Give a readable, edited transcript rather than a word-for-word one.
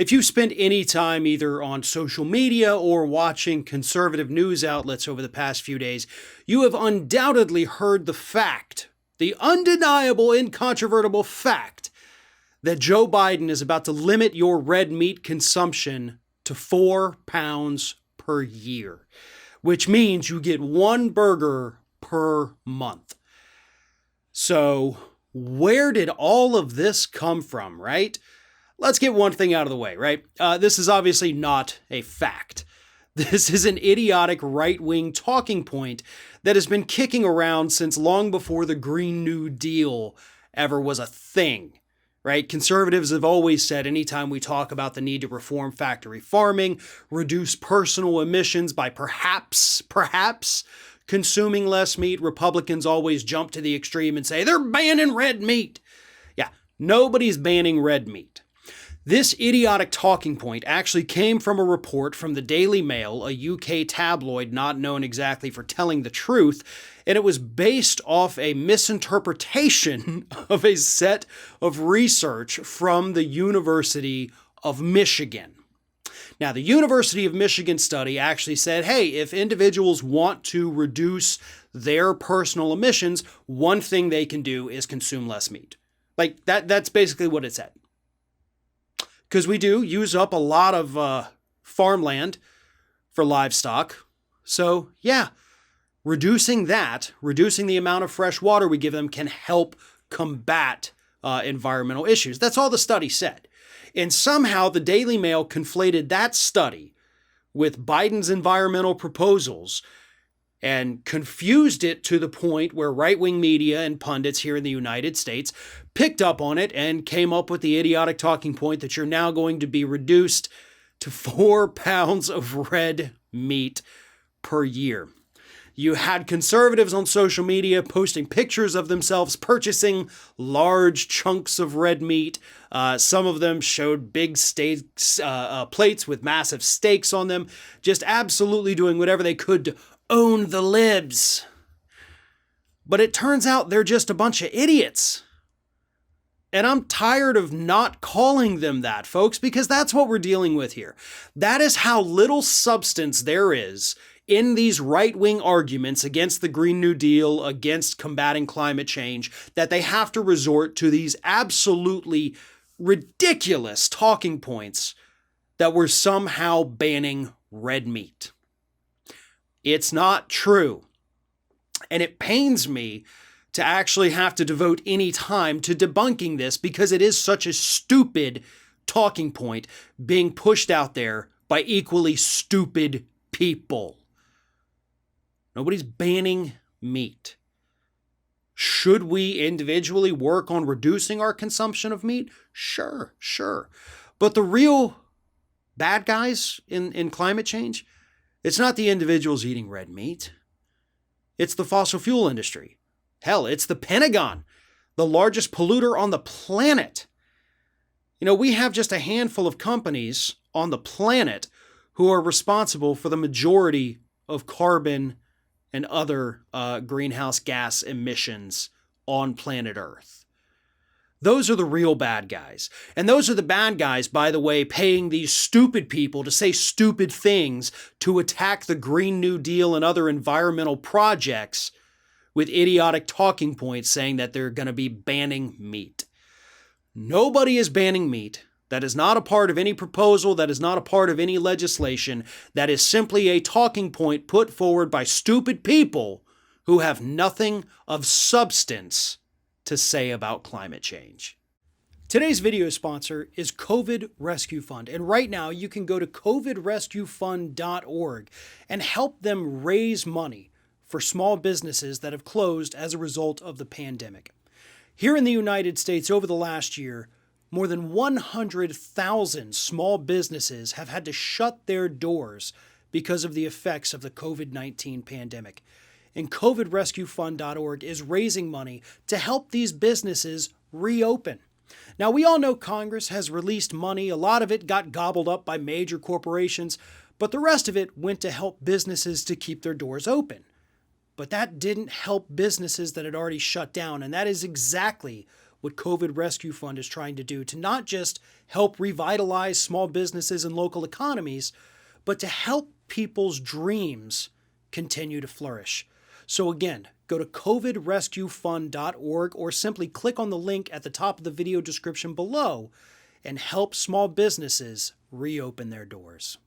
If you spent any time either on social media or watching conservative news outlets over the past few days, you have undoubtedly heard the undeniable, incontrovertible fact, that Joe Biden is about to limit your red meat consumption to 4 pounds per year, which means you get one burger per month. So, where did all of this come from, right? Let's get one thing out of the way, right? This is obviously not a fact. This is an idiotic right-wing talking point that has been kicking around since long before the Green New Deal ever was a thing, right? Conservatives have always said anytime we talk about the need to reform factory farming, reduce personal emissions by perhaps consuming less meat, Republicans always jump to the extreme and say they're banning red meat. Yeah, nobody's banning red meat. This idiotic talking point actually came from a report from the Daily Mail, a UK tabloid not known exactly for telling the truth, and it was based off a misinterpretation of a set of research from the University of Michigan. Now, the University of Michigan study actually said, hey, if individuals want to reduce their personal emissions, one thing they can do is consume less meat. Like, that's basically what it said. Because we do use up a lot of farmland for livestock. So, yeah, reducing the amount of fresh water we give them can help combat environmental issues. That's all the study said. And somehow the Daily Mail conflated that study with Biden's environmental proposals and confused it to the point where right-wing media and pundits here in the United States picked up on it and came up with the idiotic talking point that you're now going to be reduced to 4 pounds of red meat per year. You had conservatives on social media posting pictures of themselves purchasing large chunks of red meat. Some of them showed big plates with massive steaks on them, just absolutely doing whatever they could to own the libs. But it turns out they're just a bunch of idiots. And I'm tired of not calling them that, folks, because that's what we're dealing with here. That is how little substance there is in these right-wing arguments against the Green New Deal, against combating climate change, that they have to resort to these absolutely ridiculous talking points that we're somehow banning red meat. It's not true. And it pains me to actually have to devote any time to debunking this because it is such a stupid talking point being pushed out there by equally stupid people. Nobody's banning meat. Should we individually work on reducing our consumption of meat? Sure. But the real bad guys in climate change, it's not the individuals eating red meat. It's the fossil fuel industry. Hell, it's the Pentagon, the largest polluter on the planet. You know, we have just a handful of companies on the planet who are responsible for the majority of carbon and other greenhouse gas emissions on planet Earth. Those are the real bad guys. And those are the bad guys, by the way, paying these stupid people to say stupid things to attack the Green New Deal and other environmental projects with idiotic talking points saying that they're going to be banning meat. Nobody is banning meat. That is not a part of any proposal. That is not a part of any legislation. That is simply a talking point put forward by stupid people who have nothing of substance to say about climate change. Today's video sponsor is COVID Rescue Fund, and right now you can go to covidrescuefund.org and help them raise money for small businesses that have closed as a result of the pandemic. Here in the United States over the last year, more than 100,000 small businesses have had to shut their doors because of the effects of the COVID-19 pandemic. And covidrescuefund.org is raising money to help these businesses reopen. Now, we all know Congress has released money. A lot of it got gobbled up by major corporations, but the rest of it went to help businesses to keep their doors open. But that didn't help businesses that had already shut down, and that is exactly what COVID Rescue Fund is trying to do to not just help revitalize small businesses and local economies, but to help people's dreams continue to flourish. So again, go to covidrescuefund.org or simply click on the link at the top of the video description below and help small businesses reopen their doors.